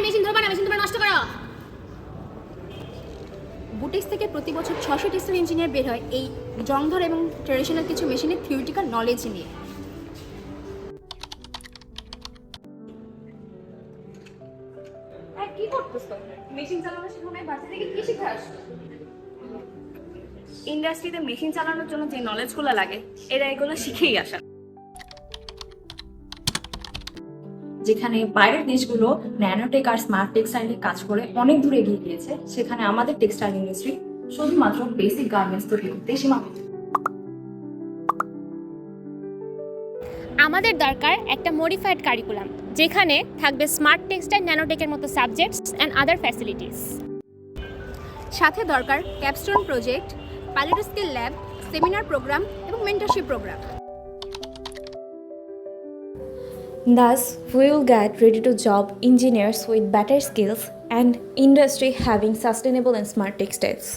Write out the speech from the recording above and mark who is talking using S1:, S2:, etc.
S1: Machine ধরবা না, machine তোমরা নষ্ট করো। বুটিক্স থেকে প্রতি বছর 600 টেক্সটাইল ইঞ্জিনিয়ার বের হয় এই জংধর এবং ট্র্যাডিশনাল কিছু মেশিনের থিওরিটিক্যাল নলেজ নিয়ে। কি করতেছো? মেশিন চালানো শেখো না, বাচ্চা থেকে কি শিখে আসছো? ইন্ডাস্ট্রিতে মেশিন চালানোর জন্য যে নলেজগুলো লাগে এরা এগুলো শিখেই আসা।
S2: যেখানে বাইরের দেশগুলো ন্যানোটেক আর স্মার্ট টেক্সটাইলে কাজ করে অনেক দূরে এগিয়ে গিয়েছে, সেখানে আমাদের টেক্সটাইল ইন্ডাস্ট্রি শুধুমাত্র বেসিক গার্মেন্টস তৈরি করতে সীমাবদ্ধ।
S3: আমাদের দরকার একটা মডিফাইড কারিকুলাম যেখানে থাকবে স্মার্ট টেক্সটাইল, ন্যানোটেকের মতো সাবজেক্টস অ্যান্ড আদার ফ্যাসিলিটিস।
S1: সাথে দরকার capstone project, pilot skill lab, seminar program এবং mentorship program.
S4: Thus, we will get ready-to-job engineers with better skills and industry having sustainable and smart textiles.